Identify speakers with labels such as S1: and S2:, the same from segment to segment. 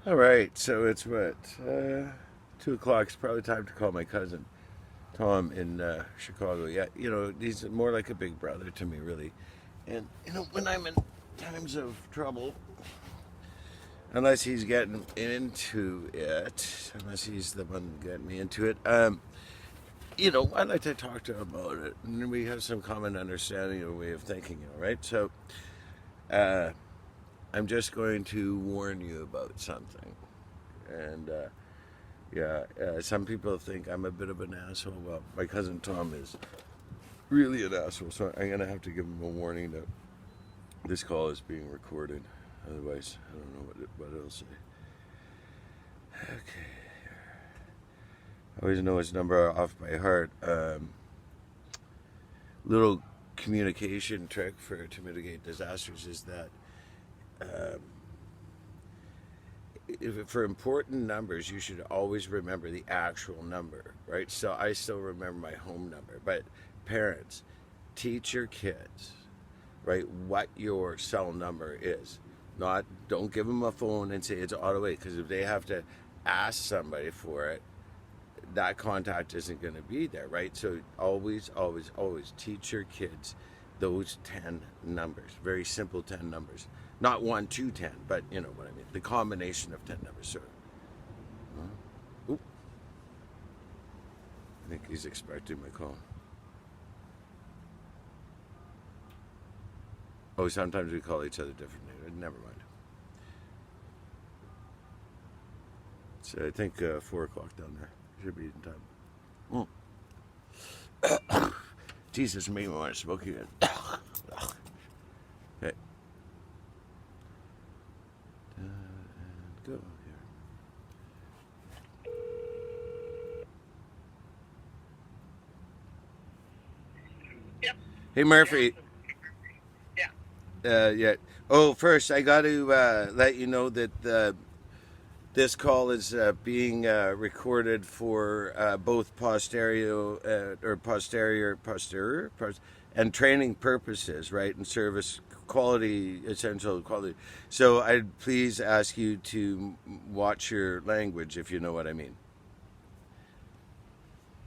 S1: All right, so it's what 2 o'clock. It's probably time to call my cousin Tom in Chicago. Yeah, he's more like a big brother to me, really. And when I'm in times of trouble, unless he's getting into it, unless he's the one getting me into it, I like to talk to him about it, and we have some common understanding of a way of thinking, right? So, uh, I'm just going to warn you about something, and yeah, some people think I'm a bit of an asshole. Well, my cousin Tom is really an asshole, so I'm gonna have to give him a warning that this call is being recorded. Otherwise, I don't know what it'll say. Okay. I always know his number off by heart. Little communication trick to mitigate disasters is that um, for important numbers, you should always remember the actual number, right? So I still remember my home number. But parents, teach your kids, right, what your cell number is. Don't give them a phone and say it's auto wait, because if they have to ask somebody for it, that contact isn't going to be there, right? So always, always, always teach your kids those 10 numbers, very simple 10 numbers. Not 1, 2, 10, but you know what I mean. The combination of 10 numbers, sir. Oop. I think he's expecting my call. Oh, sometimes we call each other differently. Never mind. So I think 4 o'clock down there. Should be in time. Jesus made me want to smoke again. Okay. And go here.
S2: Yep.
S1: Hey Murphy.
S2: Yeah.
S1: Yeah. Oh, first I got to let you know that this call is being recorded for both posterior, and training purposes, right? And service quality, essential quality. So I'd please ask you to watch your language, if you know what I mean.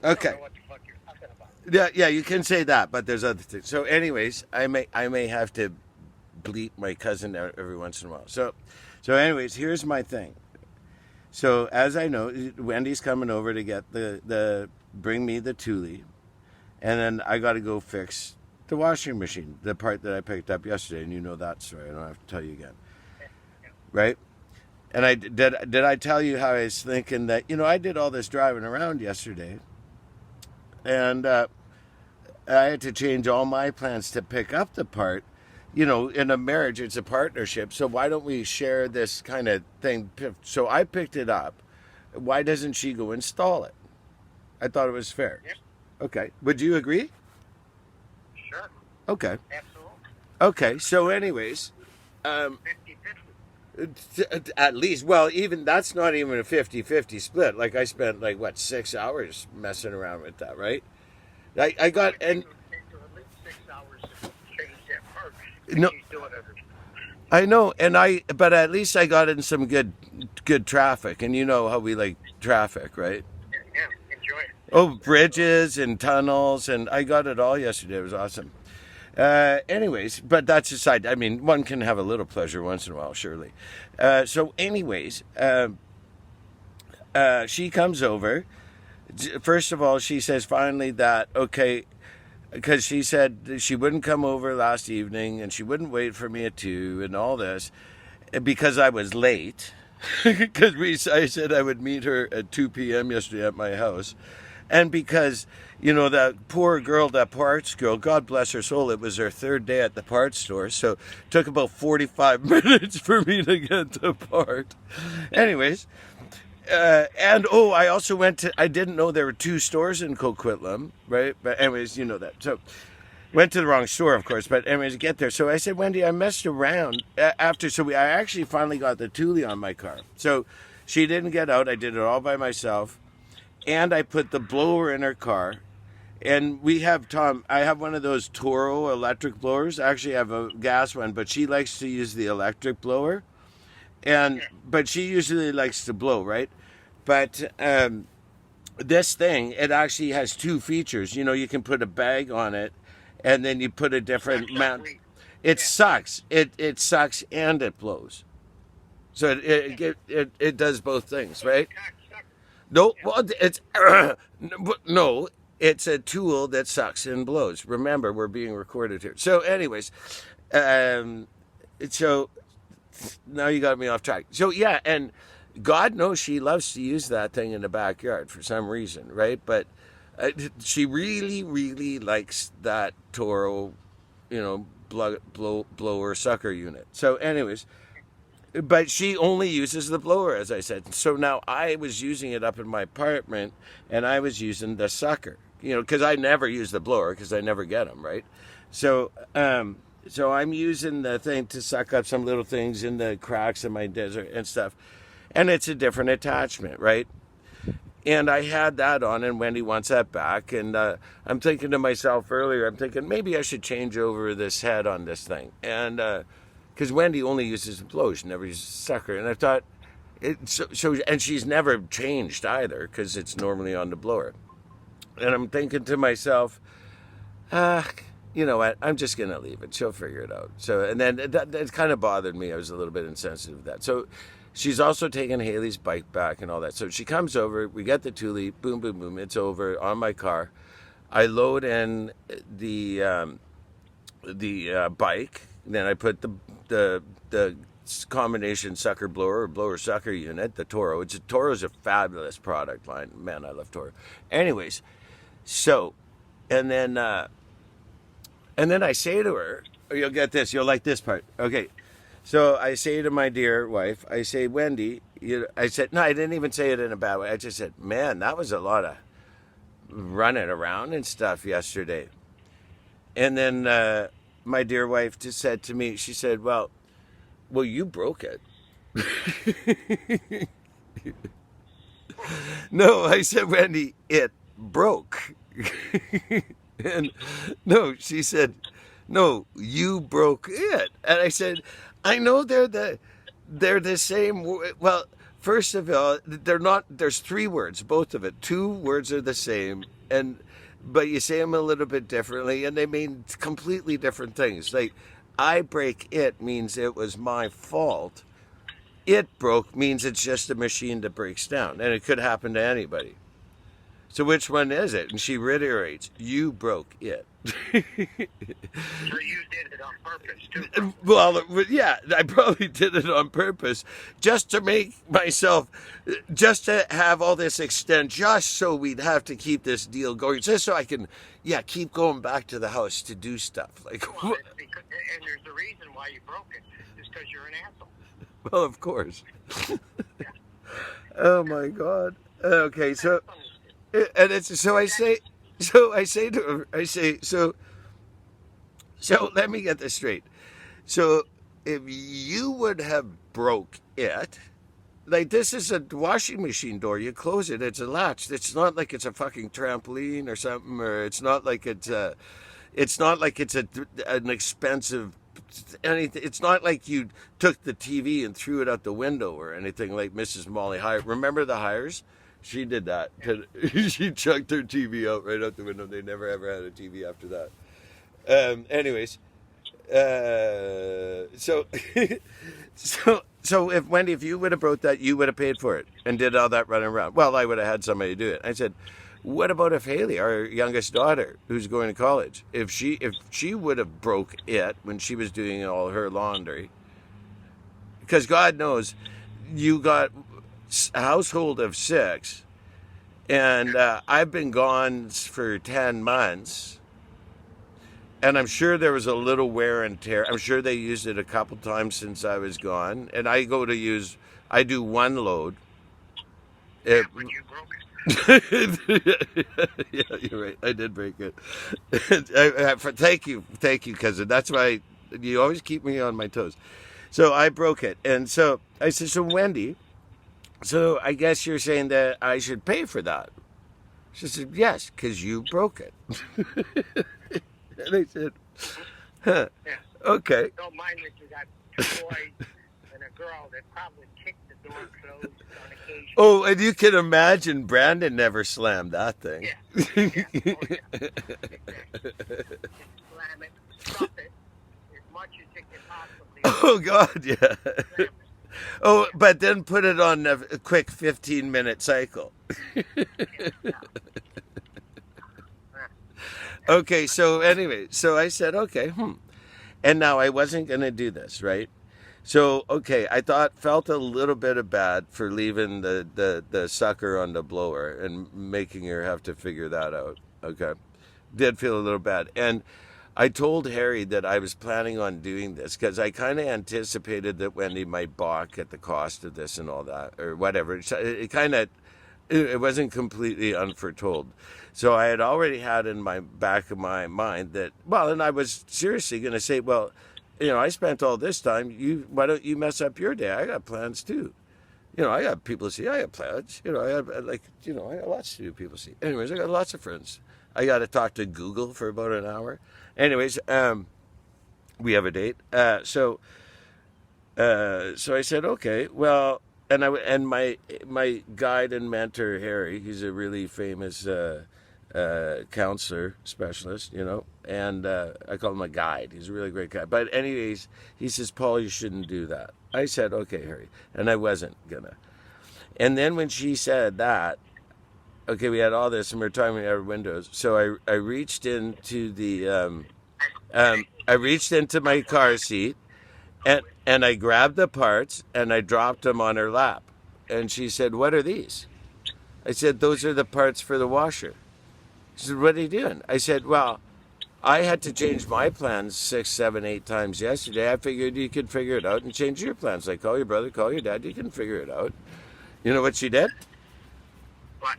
S2: I don't
S1: Okay.
S2: know what the fuck you're talking about.
S1: Yeah, you can say that, but there's other things. So, anyways, I may have to bleep my cousin out every once in a while. So, anyways, here's my thing. So as I know, Wendy's coming over to get the bring me the Thule, and then I got to go fix the washing machine, the part that I picked up yesterday, and you know that story. I don't have to tell you again, right? And I did I tell you how I was thinking that I did all this driving around yesterday, and I had to change all my plans to pick up the part. In a marriage, it's a partnership. So why don't we share this kind of thing? So I picked it up. Why doesn't she go install it? I thought it was fair.
S2: Yep.
S1: Okay. Would you agree?
S2: Sure.
S1: Okay.
S2: Absolutely.
S1: Okay. So, anyways, um,
S2: 50-50.
S1: at least, well, even that's not even a 50-50 split. Like I spent 6 hours messing around with that, right? I got and
S2: It would take her at least 6 hours to change that part.
S1: no.
S2: She's doing it.
S1: I know, but at least I got in some good traffic, and you know how we like traffic, right?
S2: Yeah. Enjoy it.
S1: Oh, bridges and tunnels, and I got it all yesterday. It was awesome. Anyways, but that's aside. I mean, one can have a little pleasure once in a while, surely. So, anyways, she comes over. First of all, she says finally that, okay, because she said she wouldn't come over last evening and she wouldn't wait for me at 2 and all this because I was late. Because I said I would meet her at 2 p.m. yesterday at my house. And because, that poor girl, that parts girl, God bless her soul, it was her third day at the parts store. So it took about 45 minutes for me to get the part. Anyways, I also I didn't know there were 2 stores in Coquitlam, right? But anyways, you know that. So went to the wrong store, of course, but anyways, get there. So I said, Wendy, I messed around after, I actually finally got the Thule on my car. So she didn't get out. I did it all by myself. And I put the blower in her car. And I have one of those Toro electric blowers. Actually, I have a gas one, but she likes to use the electric blower. but she usually likes to blow, right? But this thing, it actually has two features. You know, you can put a bag on it, and then you put a different amount. It
S2: Yeah.
S1: sucks. It sucks and it blows. So it does both things, right?
S2: Cocksucker.
S1: No,
S2: Yeah.
S1: well, it's no, it's a tool that sucks and blows. Remember, we're being recorded here. So, anyways, um, so now you got me off track. So yeah, and God knows she loves to use that thing in the backyard for some reason, right? But she really, really likes that Toro, blower sucker unit. So, anyways, but she only uses the blower, as I said. So now I was using it up in my apartment, and I was using the sucker, because I never use the blower because I never get them, right? So, so I'm using the thing to suck up some little things in the cracks in my desert and stuff, and it's a different attachment, right? And I had that on, and Wendy wants that back. And I'm thinking to myself earlier, I'm thinking maybe I should change over this head on this thing, and because Wendy only uses the blow, she never uses the sucker. And I thought, and she's never changed either because it's normally on the blower. And I'm thinking to myself, you know what? I'm just gonna leave it. She'll figure it out. So, and then that kind of bothered me. I was a little bit insensitive to that. So, she's also taken Haley's bike back and all that. So she comes over. We get the Thule. Boom, boom, boom. It's over on my car. I load in the bike. Then I put the combination sucker blower or blower sucker unit, the Toro. Toro's a fabulous product line. Man, I love Toro. Anyways, so and then I say to her, you'll get this, you'll like this part. Okay. So I say to my dear wife, I say, Wendy, I said, no, I didn't even say it in a bad way. I just said, man, that was a lot of running around and stuff yesterday. And then my dear wife just said to me, she said, well, you broke it. No, I said, Wendy, it broke. And no, she said, no, you broke it. And I said, I know they're the same. Well, first of all, they're not. There's three words, both of it. Two words are the same, but you say them a little bit differently, and they mean completely different things. Like, I break it means it was my fault. It broke means it's just a machine that breaks down, and it could happen to anybody. So which one is it? And she reiterates, you broke it.
S2: So you did it on purpose, too.
S1: Well, yeah, I probably did it on purpose just to make myself, just to have all this extend, just so we'd have to keep this deal going, just so I can, keep going back to the house to do stuff. Like,
S2: Well, and there's a reason why you broke it. It's because you're an asshole.
S1: well, of course. Oh my God. Okay, so, and it's so I say to her, I say so let me get this straight. So if you would have broke it, like, this is a washing machine door, you close it, it's a latch. It's not like it's a fucking trampoline or something, or it's not like it's an expensive anything. It's not like you took the TV and threw it out the window or anything like Mrs. Molly Hire. Remember the Hires? She did that. She chucked her TV right out the window. They never ever had a TV after that. Anyways, so so if Wendy, if you would have broke that, you would have paid for it and did all that running around. Well, I would have had somebody do it. I said, what about if Haley, our youngest daughter, who's going to college, if she would have broke it when she was doing all her laundry? Because God knows, you got a household of 6, and I've been gone for 10 months, and I'm sure there was a little wear and tear. I'm sure they used it a couple times since I was gone, and I do one load.
S2: When you broke it.
S1: Yeah, you're right. I did break it. Thank you, cousin. That's why you always keep me on my toes. So I broke it, and so I said, "So Wendy, so I guess you're saying that I should pay for that?" She said, "Yes, because you broke it." And I said, "Huh?
S2: Yeah.
S1: Okay."
S2: Don't mind that you got 2 boys and a girl that probably kicked the door closed on occasion.
S1: Oh, and you can imagine Brandon never slammed that thing.
S2: Yeah. Yeah. Oh, yeah. Exactly. Just slam it, stuff it as much as it can possibly.
S1: Oh, God, yeah.
S2: Slam it.
S1: Oh, but then put it on a quick 15-minute cycle.
S2: Yeah. Yeah.
S1: Okay, so anyway, so I said, okay, And now I wasn't going to do this, right? So, okay, felt a little bit of bad for leaving the sucker on the blower and making her have to figure that out. Okay. Did feel a little bad. And I told Harry that I was planning on doing this because I kind of anticipated that Wendy might balk at the cost of this and all that or whatever. It wasn't completely unforetold. So I had already had in my back of my mind that, well, and I was seriously going to say, well, I spent all this time. Why don't you mess up your day? I got plans too. I got people to see. I got plans. I got lots to do. People see. Anyways, I got lots of friends. I got to talk to Google for about an hour. Anyways, we have a date. So I said, okay, well, and my guide and mentor Harry, he's a really famous counselor specialist, and I call him a guide. He's a really great guy. But anyways, he says, Paul, you shouldn't do that. I said, okay, Harry, and I wasn't gonna. And then when she said that, okay, we had all this, and we were talking about our windows. So I reached into I reached into my car seat, and I grabbed the parts and I dropped them on her lap. And she said, "What are these?" I said, "Those are the parts for the washer." She said, "What are you doing?" I said, "Well, I had to change my plans 6, 7, 8 times yesterday. I figured you could figure it out and change your plans. Like, call your brother, call your dad. You can figure it out." You know what she did?
S2: What?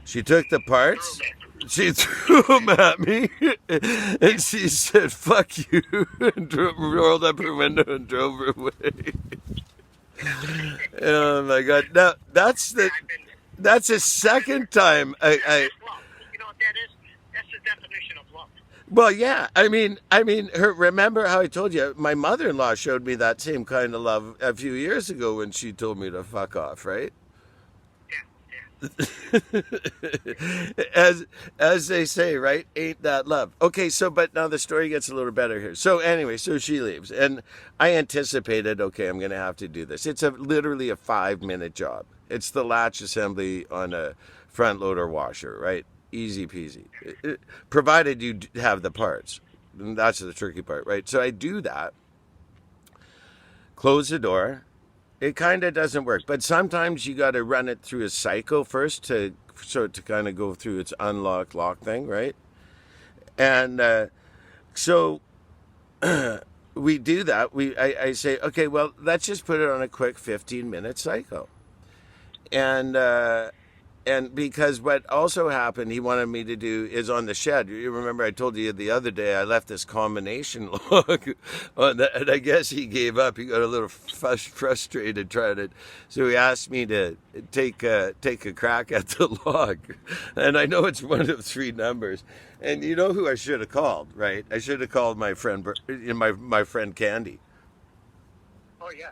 S1: She took the parts, she threw them at me, and she said, "Fuck you," and rolled up her window and drove her away. Oh my God! Now that's the second time
S2: That's love. You know what that is? That's the definition of love.
S1: Well, yeah. I mean, remember how I told you my mother-in-law showed me that same kind of love a few years ago when she told me to fuck off, right?
S2: Yeah.
S1: As they say, right? Ain't that love? Okay, so but now the story gets a little better here. So anyway, so she leaves, and I anticipated, okay, I'm going to have to do this. It's literally a 5-minute job. It's the latch assembly on a front loader washer, right? Easy peasy, provided you have the parts. And that's the tricky part, right? So I do that, close the door. It kind of doesn't work, but sometimes you got to run it through a cycle first to kind of go through its unlock lock thing, right? And so we do that. I say, okay, well, let's just put it on a quick 15-minute cycle, and because what also happened, he wanted me to do is on the shed. You remember I told you the other day I left this combination log on that, and I guess he gave up. He got a little frustrated trying it, so he asked me to take a crack at the log. And I know it's one of 3 numbers. And you know who I should have called, right? I should have called my friend, my friend Candy.
S2: Oh yeah.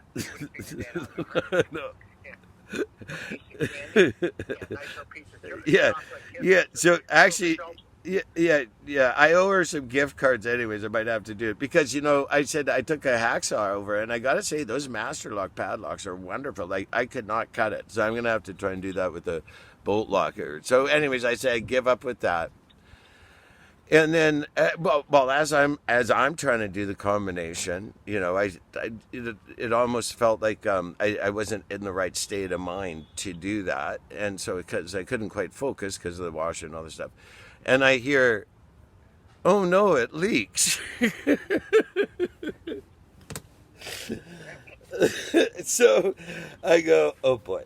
S1: No.
S2: Yeah.
S1: Yeah. So actually, yeah. I owe her some gift cards, anyways. I might have to do it because I said I took a hacksaw over, and I gotta say those master lock padlocks are wonderful. Like I could not cut it, so I'm gonna have to try and do that with the bolt locker. So, anyways, I said I give up with that. And then, well, as I'm trying to do the combination, it almost felt like I wasn't in the right state of mind to do that, and so because I couldn't quite focus because of the washer and all this stuff, and I hear, "Oh no, it leaks." So I go, "Oh boy."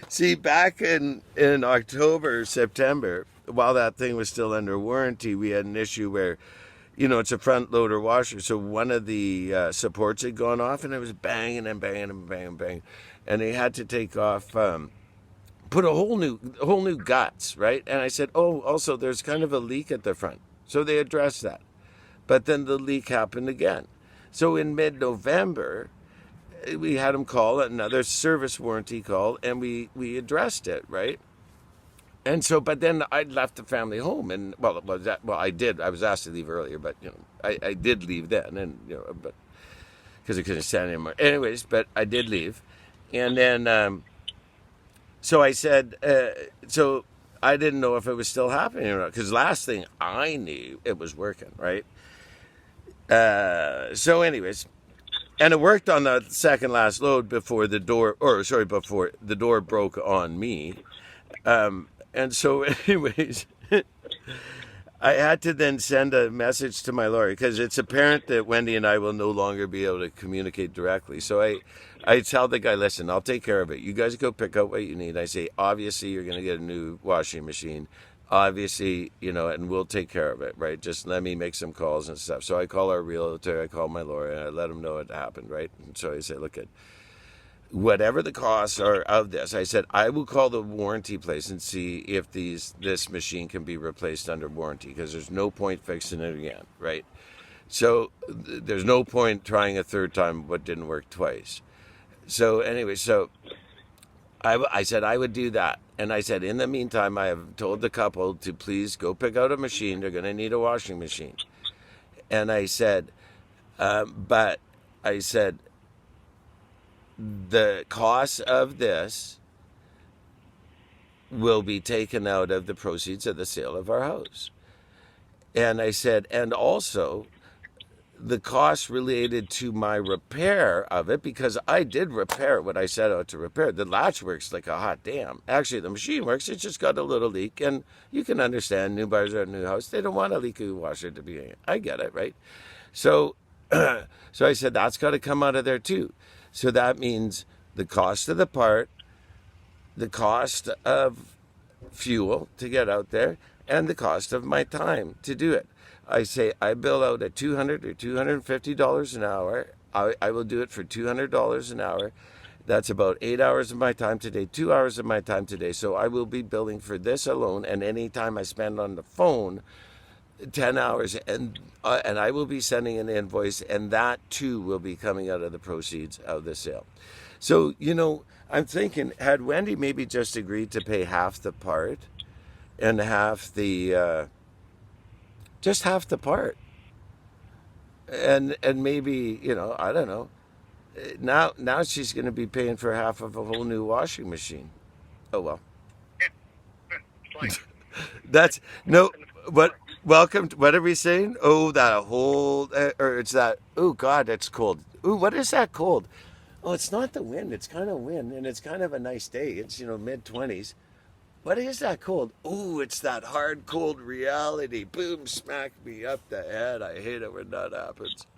S1: See, back in October, September, while that thing was still under warranty, we had an issue where, it's a front loader washer. So one of the supports had gone off, and it was banging and banging and banging and banging. And they had to take off, put a whole new guts, right? And I said, oh, also, there's kind of a leak at the front. So they addressed that. but then the leak happened again. So in mid-November, we had him call another service warranty call, and we addressed it, right? And so, but then I left the family home, and I did. I was asked to leave earlier, but I did leave then, and but because I couldn't stand anymore. Anyways, but I did leave, and then so I said, so I didn't know if it was still happening or not, because last thing I knew, it was working, right? So, anyways, and it worked on the second last load before the door, before the door broke on me. And so, anyways, I had to then send a message to my lawyer because it's apparent that Wendy and I will no longer be able to communicate directly. So I tell the guy, listen, I'll take care of it. You guys go pick out what you need. I say, obviously, you're going to get a new washing machine. Obviously, and we'll take care of it, right? Just let me make some calls and stuff. So I call our realtor, I call my lawyer, and I let him know it happened, right? And so I say, look, whatever the costs are of this, I said, I will call the warranty place and see if this machine can be replaced under warranty, because there's no point fixing it again, right? So there's no point trying a third time what didn't work twice. So anyway, I said I would do that. And I said, in the meantime, I have told the couple to please go pick out a machine. They're going to need a washing machine. And I said, but I said, the cost of this will be taken out of the proceeds of the sale of our house. And I said, and also the cost related to my repair of it, because I did repair what I set out to repair. The latch works like a hot damn. Actually, the machine works. It just got a little leak, and you can understand new buyers at a new house. They don't want a leaky washer to be in. I get it, right? So, so I said that's got to come out of there too. So that means the cost of the part, the cost of fuel to get out there, and the cost of my time to do it. I say I bill out at $200 or $250 an hour. I will do it for $200 an hour. That's about 8 hours of my time today, 2 hours of my time today. So I will be billing for this alone, and any time I spend on the phone, 10 hours, and I will be sending an invoice, and that too will be coming out of the proceeds of the sale. So, I'm thinking, had Wendy maybe just agreed to pay half the part and half the just half the part, and maybe I don't know, now she's going to be paying for half of a whole new washing machine. Oh well.
S2: Yeah. It's like
S1: That's no. What? Welcome. What are we saying? Oh, that whole, or it's that. Oh God, that's cold. Oh, what is that cold? Oh, it's not the wind. It's kind of wind, and it's kind of a nice day. It's mid-20s. What is that cold? Oh, it's that hard, cold reality. Boom, smack me up the head. I hate it when that happens.